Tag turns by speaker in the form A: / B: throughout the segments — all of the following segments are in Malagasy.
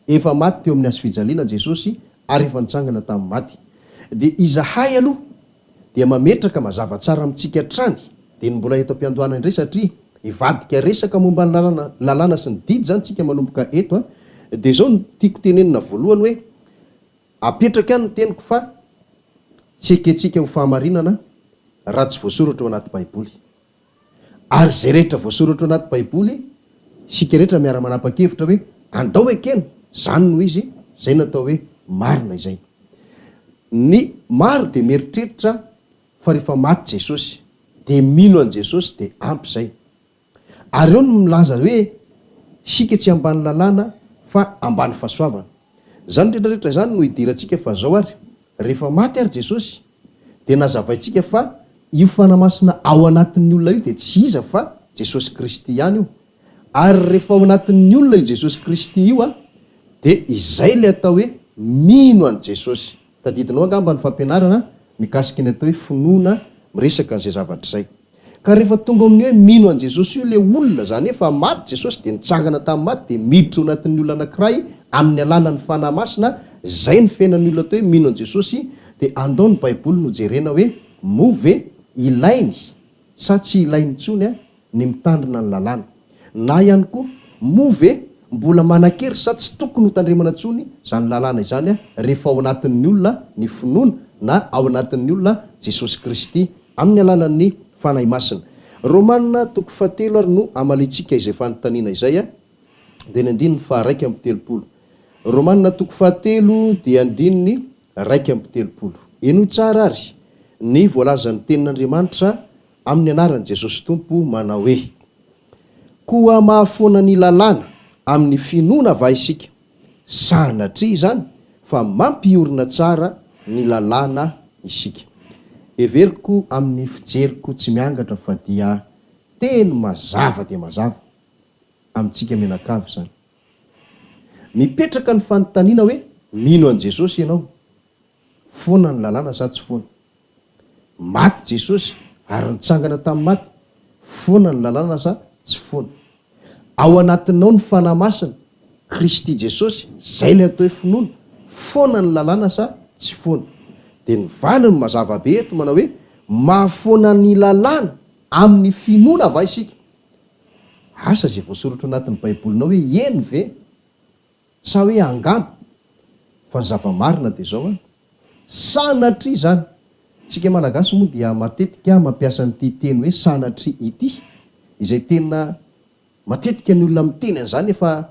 A: efa maty teo amin'ny hazofijaliana Jesosy ary efa nitsangana tamin'ny maty. Dia izahay aloha dia mametraka mazava tsara amintsika trany dia ny mbola eto am-piandohana indray satria ivadika resaka momba ny lalàna sy ny didy zany tsika manomboka eto dia zao no tiako tenenina voalohany hoe apetraka ihany ny teniko fa tsy eketsika ho fahamarinana raha tsy voasoratra ao anaty baiboly. Ary zay rehetra voasoratra ao anaty baiboly sika rehetra miara-manapa-kevitra hoe andao ekena, zany no izy zay natao hoe marina izay. Ny maro dia mieritreritra fa rehefa maty Jesosy dia mino an' Jesosy dia ampy zay. Ary eo no milaza hoe sika tsy ambany lalàna fa ambany fahasoavana. Zany rehetrarehetra zany no hidirantsika fa zao ary rehefa maty ary Jesosy dia nazavaintsika fa io fanamasina ao anatin'ny olona io dia tsy iza fa Jesosy Kristy ihany io. Ary rehefa ao anatin'ny olona io Jesosy Kristy io dia izay le atao hoe mino an' Jesosy. Tadidinao angamba ny fampianarana mikasika ny atao hoe finoana miresaka an'izay zavatra izay. Ka rehefa tonga amin'ny hoe mino an' Jesosy io le olona zany efa maty Jesosy dia nitsangana tamin'ny maty dia miditra ao anatin'ny olona anankiray amin'ny alalan'ny fanahy masina, zay ny fiainan'ny olona atao hoe mino an' Jesosy. Dia andao ny baiboly no jerena hoe move ilainy sa tsy ilainy intsony ny mitandrina ny lalàna, na ihany koa move mbola manan-kery sa tsy tokony ho tandremana intsony zany lalàna izany rehefa ao anatin'ny olona ny finoana na ao anatin'ny olona Jesosy Kristy amin'ny alalan'ny fanahy masina. Romanina 7 ary no amalitsika izay fanontaniana izay dia ny andininy fa 1:30. Romanina 7 dia andininy 1:30. Eno tsara ary ny voalazan'ny tenin'Andriamanitra amin'ny anaran'i Jesosy Tompo manao hoe koa mahafoana ny lalàna amin'ny finoana va isika, sanatria izany fa mampiorina tsara ny lalàna isika. Everiko amin'ny fijeriko tsy miangatra fa dia teny mazava dia mazava amintsika menakavy zany. Mipetraka ny fanontaniana hoe mino an' Jesosy ianao, foana ny lalàna sa tsy foana? Maty Jesosy ary nitsangana tamin'ny maty, foana ny lalàna sa tsy foana? Ao anatinao ny fanahy masina Kristy Jesosy, zay le atao hoe finoana, foana ny lalàna sa tsy foana? Dia ny valiny mazava be eto manao hoe mahafoana ny lalàna amin'ny finoana va isika? Asa zay voasoratra anatin'ny baibolinao hoe eny ve sa hoe angamba? Fa ny zava-marina dia zao sanatria zany. Tsika malagasy moa dia matetika mampiasa n'ity teny hoe sanatria ity, izay tena matetika ny olona miteny an'izany efa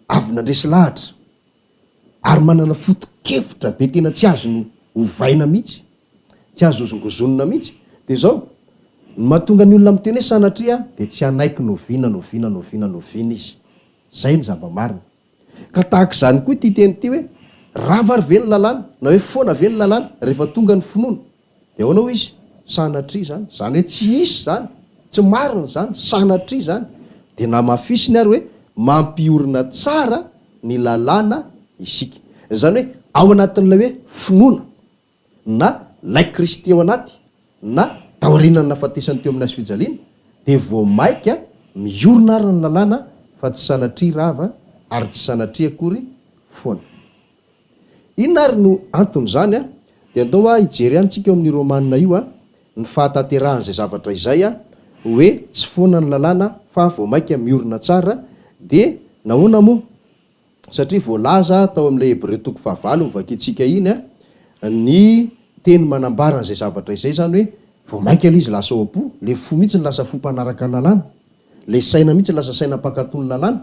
A: avy nandresy lahatra ary manana foto-kevitra be tena tsy azo hovaina mihitsy, tsy azo hozongozonina mihitsy. Dia zao mahatonga ny olona miteny hoe sanatria dia tsy hanaiky noviana izy. Zay ny zava-marina. Ka tahaka izany koa ity teny ity hoe raha vary ve ny lalàna na hoe foana ve ny lalàna rehefa tonga ny finoana dia ahoana izy? Sanatria zany. Zany hoe tsy isy zany, tsy marina zany, sanatria zany. Dia namafisiny ary hoe mampiorina tsara ny lalàna isika. Zany hoe ao anatin'ilay hoe finoana na lay Kristy ao anaty na taorinany nafatesany teo amin'ny hazofijaliana dia vao maika miorina ary ny lalàna fa tsy sanatria rava ary tsy sanatria akory foana. Inona ary no anton'izany dia andao hijery antsika eo amin'ny romanina io ny fahataterahan'izay zavatra izay hoe tsy foana ny lalàna fa vao maika miorina tsara. Dia nahoana moa? Satria voalaza tao amin'ilay Hebreo 9 mivakitsika iny ny teny manambara an'izay zavatra izay zany hoe vao maika ilay izy lasa ao am-po, le fo mihitsy ny lasa fo mpanaraka ny lalàna, le saina mihitsy lasa saina mpankatony ny lalàna.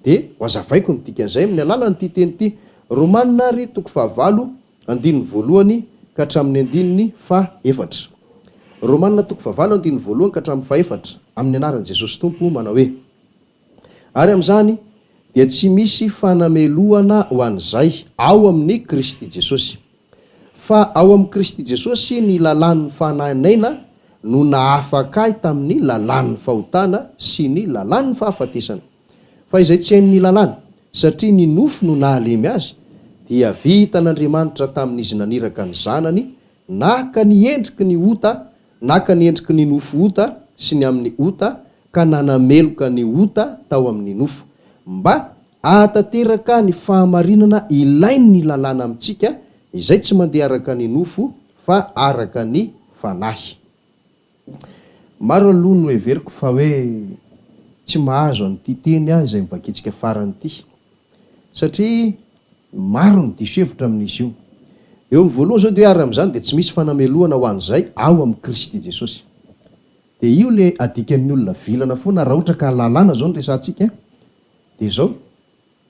A: Dia hoazavaiko ny dikan'izay amin'ny alalan'ity teny ity. Romanina ary 9 andininy voalohany ka hatramin'ny andininy fahaefatra. Romanina 9 andininy voalohany ka hatramin'ny fahaefatra amin'ny anaran'i Jesosy Tompo manao hoe ary amin'izany dia tsy misy fanameloana ho an'izay ao amin'ny Kristy Jesosy, fa ao amin'ny Kristy Jesosy ny lalàn'ny fananaina no nahafaka ahy tamin'ny lalàn'ny fahotana sy ny lalàn'ny fahafatesana. Fa izay tsy hain'ny lalàna satria ny nofo no nahalemy azy dia vita n'Andriamanitra tamin'izy naniraka ny zanany naka ny endriky ny ota, naka ny endriky ny nofo ota sy ny amin'ny ota ka nanameloka ny ota tao amin'ny nofo mba Atanteraka ny fahamarinana ilainy ny lalàna amintsika izay tsy mandeha araka ny nofo fa araka ny fanahy. Maro aloha no heveriko fa hoe tsy mahazo an'ity teny izay mivakitsika faran'ity, satria maro ny diso hevitra amin'izy io. Eo amin'ny voalohany zao dia ary amin'izany dia tsy misy fanameloana ho an'izay ao amin'ny Kristy Jesosy. Dia io le adikan'ny olona vilana foana raha ohatra ka lalàna zao ny resantsika. Dia izao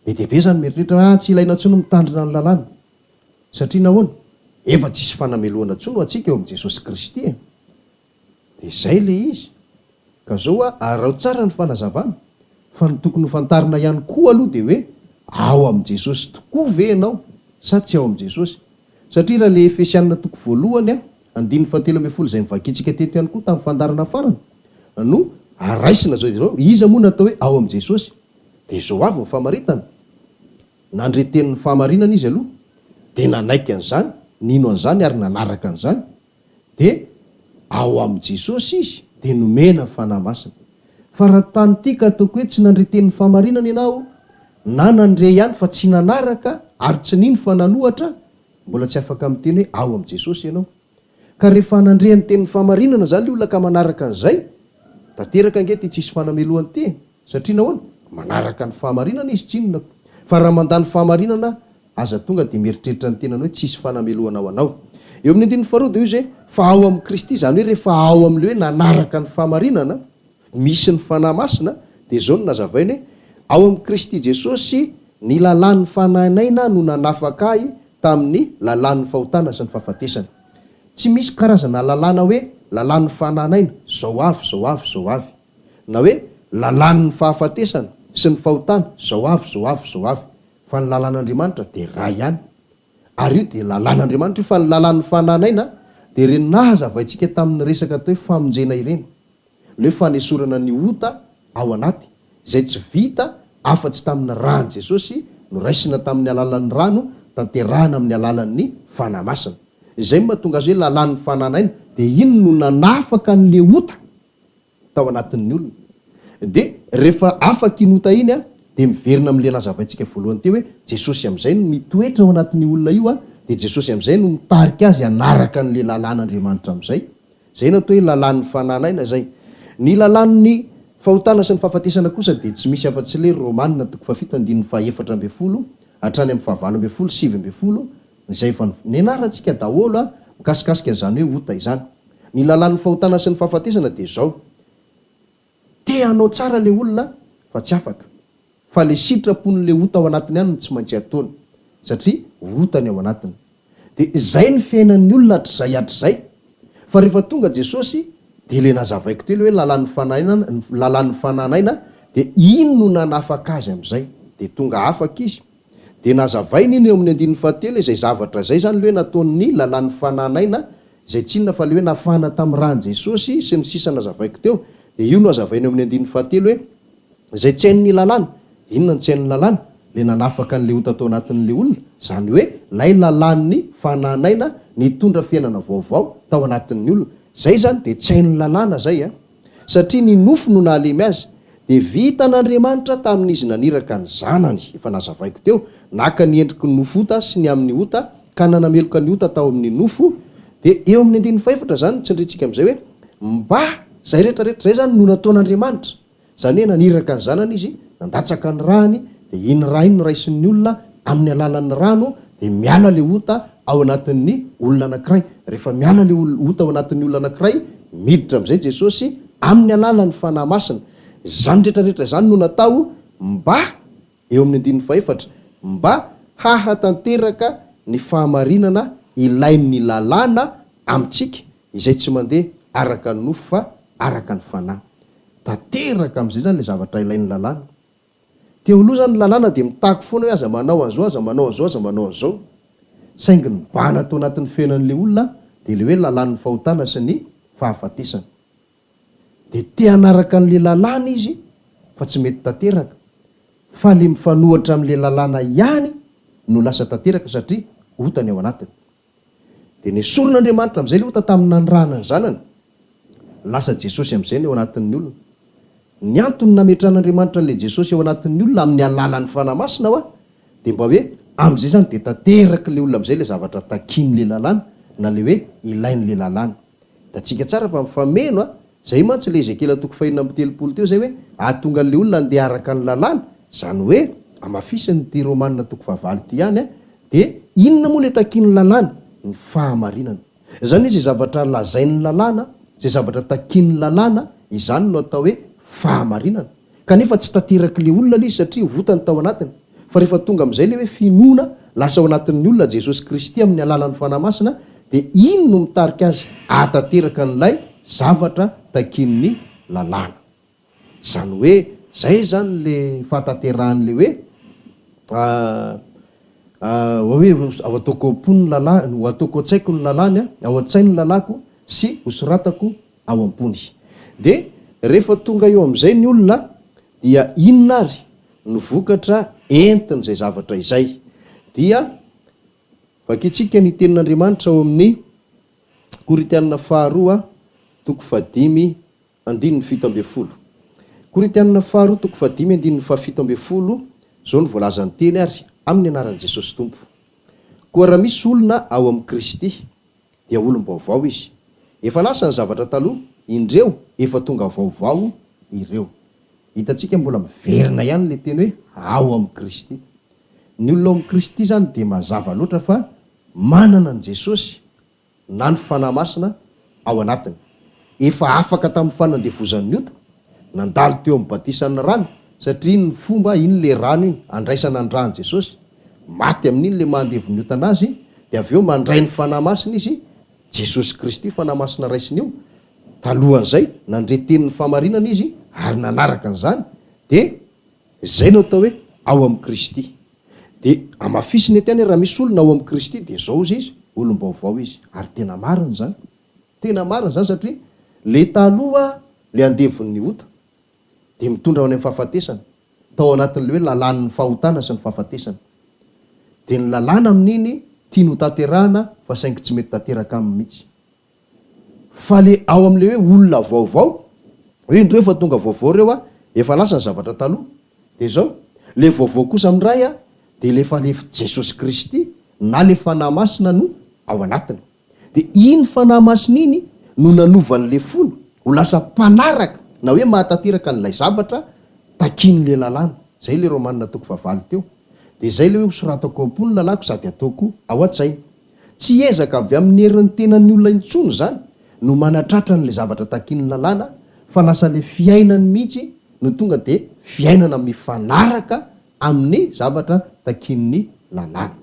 A: be dia be zany mieritreritra tsy ilaina intsony mitandrina ny lalàna, satria nahoana efa tsisy fanameloana intsony ho antsika eo amin'ny Jesosy Kristy. Dia izay le izy. Ka zao arao tsara ny fanazavana fa ny tokony ho fantarina ihany koa aloha dia hoe ao amin'ny Jesosy tokoa ve ianao sa tsy ao amin'ny Jesosy. Satria raha le Efesianina toko voalohany 7:17 izay mivakitsika teto ihany koa tamin'ny fandarana farany no araisina zao iza moa natao hoe ao amin'ny Jesosy. Dia izao avy ny famaritana, nandreten'ny fahamarinana izy aloha dia nanaiky an'izany, nino an'izany ary nanaraka an'izany, dia ao amin'ny Jesosy izy dia nomena fanahy masina. Fa raha tany tika ataoko hoe tsy nandreten'ny fahamarinana ianao na nandre ihany fa tsy nanaraka ary tsy nino fa nanohatra, mbola tsy afaka miteny hoe ao amin'ny Jesosy ianao. Ka rehefa nandre ny tenin'ny fahamarinana zany le olona ka manaraka an'izay, tanteraka angety tsisy fanameloany ty, satria nahoana manaraka ny fahamarinana izy tsinona. Fa raha mandany fahamarinana aza tonga dia mieritreritra ny tenany hoe tsisy fanameloana ao anao. Eo amin'ny 15 dia io zay fa ao amin'ny Kristy, zany hoe rehefa ao amin'le hoe nanaraka ny fahamarinana misy ny fanahy masina, dia zao no nazavainy hoe ao amin'ny Kristy Jesosy ny lalàn'ny fananaina no nanafaka ahy tamin'ny lalàn'ny fahotana sy ny fahafatesana. Tsy misy karazana lalàna hoe lalàn'ny fananaina zao avy na hoe lalàn'ny fahafatesana sy ny fahotana zao avy, fa ny lalàn'Andriamanitra dia ray ihany. Ary io dia lalàn'Andriamanitra io, fa ny lalàn'ny fananaina dia ireny nahazavaintsika tamin'ny resaka atao hoe famonjena ireny, le fanesorana ny ota ao anaty izay tsy vita afa-tsy tamin'ny rany Jesosy no raisina tamin'ny alalan'ny rano, tanterahana amin'ny alalan'ny fanahy masina. Izay mahatonga azy hoe lalàn'ny fananaina, dia iny no nanafaka n'le ota tao anatin'ny olona. Dia rehefa afaka iny ota iny dia miverina amin'le nazavaintsika voalohany teo hoe Jesosy amin'izay no mitoetra ao anatin'ny olona io, dia Jesosy amin'izay no mitarika azy hanaraka n'le lalàn'Andriamanitra amin'izay. Zay no atao hoe lalàn'ny fananaina zay. Ny lalàn'ny fahotana sy ny fahafatesana kosa dia tsy misy afa-tsy le Romanina 7:14 hatrany amin'ny 7:7 izay efa nianarantsika daholo mikasikasika izany hoe ota izany. Ny lalàn'ny fahotana sy ny fahafatesana dia zao: te hanao tsara le olona fa tsy afaka, fa le sitrapon'le ota ao anatiny ihany no tsy maintsy ataony, satria otany ao anatiny. Dia izay ny fiainan'ny olona hatr'izay. Fa rehefa tonga Jesosy dia le nazavaiko telo hoe lalàn'ny fananaina dia iny no nanafaka azy amin'izay, dia tonga afaka izy. Dia nazavainy iny eo amin'ny 9 izay zavatra zay zany le hoe nataon'ny lalàn'ny fananaina izay tsinona fa le hoe nafana tamin'ny rany Jesosy sy ny sisa nazavaiko teo. Dia io no azavaina eo amin'ny 9 hoe izay tsy hain'ny lalàna, inona ny tsy hain'ny lalàna? Le nanafaka n'le ota tao anatin'le olona, zany hoe lay lalàn'ny fananaina nitondra fiainana vaovao tao anatin'ny olona. Zay zany dia tsy hain'ny lalàna zay satria ny nofo no nahalemy azy. Dia vita n'Andriamanitra tamin'izy naniraka ny zanany, efa nazavaiko teo, naka ny endriky ny nofo ota sy ny amin'ny ota ka nanameloka ny ota tao amin'ny nofo. Dia eo amin'ny 14 zany tsindrintsika amin'izay hoe mba zay rehetrarehetra zay zany no nataon'Andriamanitra, zany hoe naniraka ny zanany izy, nandatsaka ny rany, dia iny raha iny no raisin'ny olona amin'ny alalan'ny rano, dia miala le ota ao anatin'ny olona anankiray. Rehefa miala le ota ao anatin'ny olona anankiray, miditra amin'izay Jesosy amin'ny alalan'ny fanahy masina. Zany rehetrarehetra zany no natao mba eo amin'ny 14 mba hahatanteraka ny fahamarinana ilain'ny lalàna amintsika izay tsy mandeha araka ny nofo fa araka ny fanahy. Tanteraka amin'izay zany le zavatra ilain'ny lalàna. Teo aloha zany lalàna dia mitako foana hoe aza manao an'izao, aza manao an'izao, aza manao an'izao. Saingy ny bana tao anatin'ny fiainan'le olona dia le hoe lalàn'ny fahotana sy ny fahafatesana. Dia te hanaraka an'le lalàna izy fa tsy mety tanteraka, fa le mifanohatra amin'le lalàna ihany no lasa tanteraka satria otany ao anatiny. Dia nesoron'Andriamanitra amin'izay le ota tamin'ny nanirahana ny zanany, lasa Jesosy amin'izay ny ao anatin'ny olona. ny antony nametran'Andriamanitra an'ilay Jesosy eo anatin'ny olona amin'ny alalan'ny fanahy masina ho dia mba hoe amin'izay zany dia tanteraka ilay olona amin'izay ilay zavatra takin'ilay lalàna na ilay hoe ilain'ilay lalàna. Da tsika tsara fa mifameno zay mantsy ilay Ezekela 2:30 teo zay hoe ahatonga an'ilay olona andeha araka ny lalàna, zany hoe amafisiny ty Romanina 9 ty ihany dia inona moa ilay takin'ny lalàna? Ny fahamarinana. Zany hoe zay zavatra lazain'ny lalàna, zay zavatra takin'ny lalàna, izany no atao hoe fahamarinana. Kanefa tsy tanteraka ilay olona ilay izy satria votany tao anatiny. Fa rehefa tonga amin'izay ilay hoe finoana lasa ao anatin'ny olona Jesosy Kristy amin'ny alalan'ny fanahy masina, dia iny no mitarika azy ahatanteraka an'ilay zavatra takin'ny lalàna. Zany hoe zay zany le fahatanteran'le hoe ao ataoko am-pony lalàna, ho ataoko an-tsaiko ny lalàny, ao an-tsainy lalàko sy hosoratako ao am-pony. Dia rehefa tonga eo amin'izay ny olona dia inona ary ny vokatra entiny zay zavatra izay? Dia vakitsika ny tenin'Andriamanitra ao amin'ny Korinthiana 2:5-7. Korinthiana 2:5-7 zao ny voalazany teny ary amin'ny anaran'i Jesosy Tompo. Koa raha misy olona ao amin'ny Kristy dia olom-baovao izy. Efa lasa ny zavatra taloha, indreo efa tonga vaovao ireo. Hitantsika mbola miverina ihany le teny hoe ao amin'ny Kristy. Ny olona ao amin'ny Kristy zany dia mazava loatra fa manana an Jesosy na ny fanahy masina ao anatiny. Efa afaka tamin'ny fanandevozan'ny ota, nandalo teo amin'ny batisan'ny rano, satria ny fomba iny le rano iny andraisana andrahan Jesosy, maty amin'iny le mandevon'ny ota anazy, dia avy eo mandray ny fanahy masina izy, Jesosy Kristy fanahy masina raisiny io. Talohan'izay nandreten'ny famarinana izy ary nanaraka an'izany, dia izay no atao hoe ao amin'ny Kristy. Dia amafisiny teny raha misy olona ao amin'ny Kristy dia zao izy olom-baovao izy. Ary tena marina zany, tena marina zany satria le taloha le andevon'ny ota dia mitondra any amin'ny fahafatesana, tao anatin'le hoe lalàn'ny fahotana sy ny fahafatesana. Dia ny lalàna amin'iny tiany ho tanterahana fa saingy tsy mety tanteraka aminy mihitsy. Fa le ao amin'le hoe olona vaovao, hoe indreo efa tonga vaovao reo efa lasa ny zavatra taloha, dia zao le vaovao kosa amin'ray dia lefa le Jesosy Kristy na le fanahy masina no ao anatiny. Dia iny fanahy masina iny no nanovan'le fony ho lasa mpanaraka na hoe mahatanteraka n'ilay zavatra takin'le lalàna. Zay le Romanina 9 teo. Dia zay le hoe hosoratako am-pony lalàko sady ataoko ao an-tsainy. Tsy ezaka avy amin'ny herin'ny tenan'ny olona intsony zany no manatratra n'le zavatra takin'ny lalàna, fa lasa le fiainany mihitsy no tonga dia fiainana mifanaraka amin'ny zavatra takin'ny lalàna.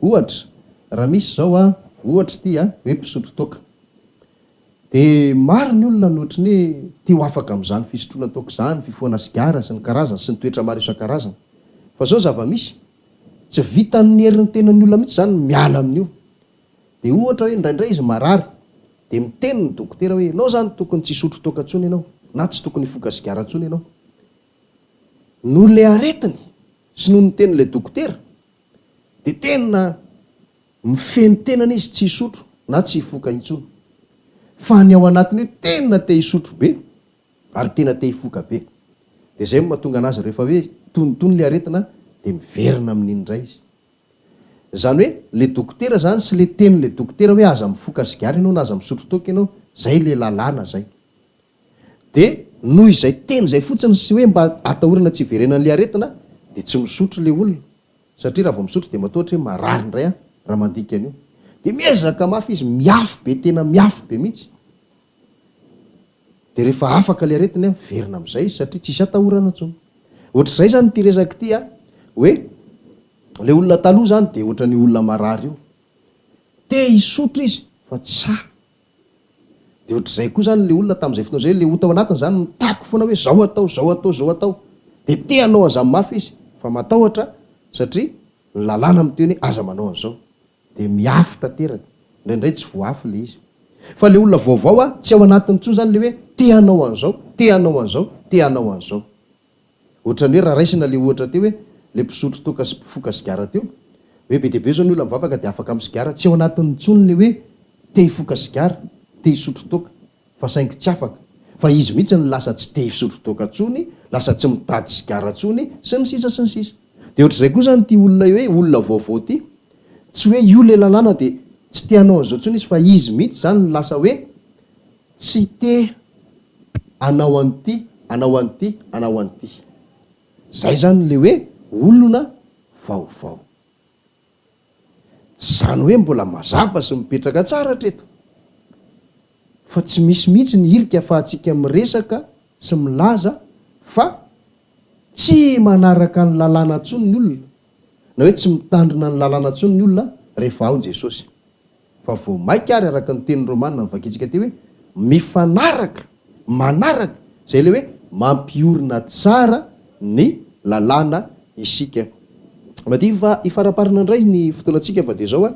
A: Ohatra, raha misy zao ohatra ty hoe mpisotro toaka. Dia maro ny olona ny ohatry ny tia ho afaka amin'izany fisotroana toaka izany, fifohana sigara sy ny karazany sy ny toetra maro isan-karazany. Fa zao zava-misy tsy vitan'ny herin'ny tenan'ny olona mihitsy zany miala amin'io. Dia ohatra hoe indraindray izy marary, dia miteny ny dokotera hoe ianao zany tokony tsy hisotro toaka intsony ianao, na tsy tokony hifoka sigara intsony ianao. No le aretiny sy noho ny tenin'ilay dokotera dia tena mifeny tenana izy tsy hisotro na tsy hifoka intsony. Fa ny ao anatiny hoe tena te hisotro be ary tena te hifoka be. Dia zay mahatonga anazy rehefa hoe tonitony le aretina dia miverina amin'iny indray izy. Zany hoe le dokotera zany sy le tenin'le dokotera hoe aza mifoka sigara ianao na aza misotro toaka ianao, zay le lalàna zay. Dia noho izay teny zay fotsiny sy hoe mba atahorana tsy hiverenan'le aretina dia tsy misotro le olona, satria raha vao misotro dia matoatra hoe marary indray raha mandika an'io. Dia miezaka mafy izy, miafy be, tena miafy be mihitsy. Dia rehefa afaka le aretiny verina amin'izay izy satria tsisy atahorana intsony. Ohatr'izay zany ty resaka ty hoe le olona taloha zany dia ohatra ny olona marary io, te hisotro izy fa tsa. Dia ohatr'izay koa zany le olona tamin'izay fotoana zay le ota ao anatiny zany mitaky foana hoe zao atao, zao atao, zao atao. Dia te hanao an'izany mafy izy fa matahotra satria ny lalàna miteny hoe aza manao an'izao. Dia miafy tanteraka, indraindray tsy voafy le izy. Fa le olona vaovao tsy ao anatiny intsony zany le hoe te hanao an'izao, te hanao an'izao, te hanao an'izao. Ohatran'ny hoe raha raisina le ohatra teo hoe le mpisotro toaka sy mpifoka sigara teo, hoe be dia be zao ny olona mivavaka dia afaka amin'ny sigara, tsy ao anatiny intsony le hoe te hifoka sigara, te hisotro toaka, fa saingy tsy afaka. fa izy mihitsy ny lasa tsy te hisotro toka ntsony, lasa tsy mitady sigara ntsony sy ny sisa sy ny sisa. De ohatr'izay koa zany ty olona hoe olona vaovao ty, tsy hoe io le lalàna de tsy te hanao an'izao ntsony izy fa izy mihitsy zany ny lasa hoe tsy te anao an'ity, anao an'ity, anao an'ity. Zay zany le hoe olona vaovao. Zany hoe mbola mazava sy mipetraka tsara treto, fa tsy misy mihitsy ny ilika ahafahantsika miresaka sy milaza fa tsy manaraka ny lalàna ntsony ny olona, na hoe tsy mitandrina ny lalàna ntsony ny olona rehefa ao Jesosy. Fa vo maika ary araka ny tenin'ny Romanina mivakitsika ty hoe mifanaraka, manaraka, zay le hoe mampiorina tsara ny lalàna isika. Maty fa ifaraparina indray ny fotoanantsika fa de zao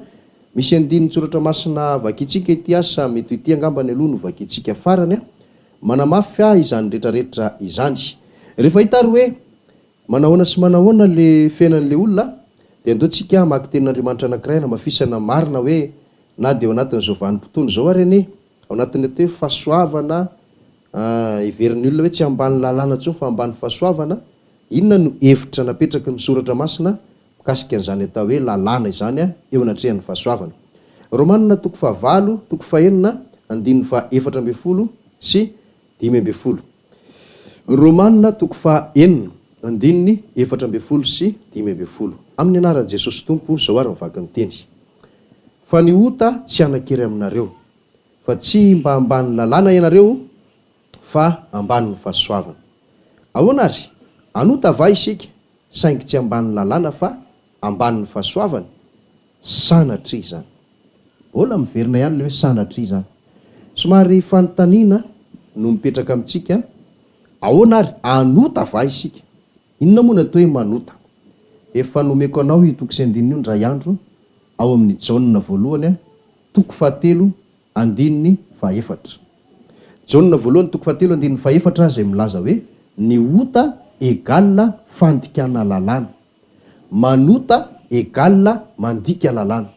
A: misy andininy tsoratra masina vakitsika ity asa mety ity angambany aloha no vakitsika farany manamafy izany rehetrarehetra izany. Rehefa hitary hoe manahoana sy manahoana le fiainan'le olona, de andeontsika maky tenin'Andriamanitra anankiray na mafisana marina hoe na de ao anatin'izao vanim-potoana zao ary anie, ao anatin'ny atao hoe fahasoavana iverin'ny olona hoe tsy ambany lalàna ntsony fa ambany fahasoavana. Inona no hevitra napetraky ny soratra masina mikasika an'izany atao hoe lalàna izany eo anatrehan'ny fahasoavana. Romanina 9:4-5 sy 10. Romanina 9:4-5 sy 10. Amin'ny anaran'i Jesosy Tompo zao ary mivaky ny teny. Fa ny ota tsy anakiry aminareo, fa tsy mba ambany lalàna ianareo fa ambany fahasoavana. Ahoana ary? Anota va isika saingy tsy ambany lalàna fa ambany fahasoavana? Sanatria zany. Mbola miverina ihany le hoe sanatria zany. Somary fanontaniana no mipetraka amintsika. Ahoana ary? Anota va isika? Inona moa natao hoe manota? Efa nomeko anao io toko sy andininy io ndray andro ao amin'ny Jaona voalohany 7:1-4. Jaona voalohany 7:1-4 zay milaza hoe ny ota égale fandikana lalàna, manota égale mandika lalàna.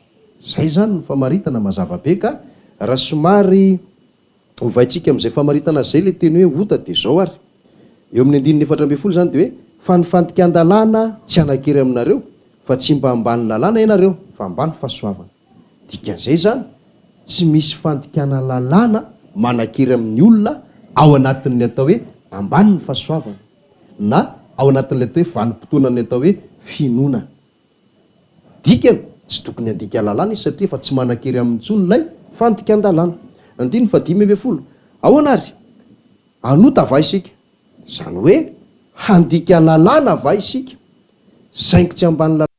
A: Zay zany ny famaritana mazava be ka raha somary hovaintsika amin'izay famaritana zay le teny hoe ota de zao ary. Eo amin'ny 4:4 zany de hoe fa ny fandikan-dalàna tsy anakiry aminareo, fa tsy mba ambany lalàna ianareo fa ambany fahasoavana. Dikan'izay zany tsy misy fandikana lalàna manakiry amin'ny olona ao anatin'ny atao hoe ambany ny fahasoavana, na ao anatin'ilay atao hoe vanim-potoana ny atao hoe finoana. Dikany tsy tokony handika lalàna izy satria fa tsy manakiry amin'intsony lay fandikan-dalàna. 5:10. Ahoana ary? Anota va isika? Zany hoe handika lalàna va isika saingy tsy ambany lalàna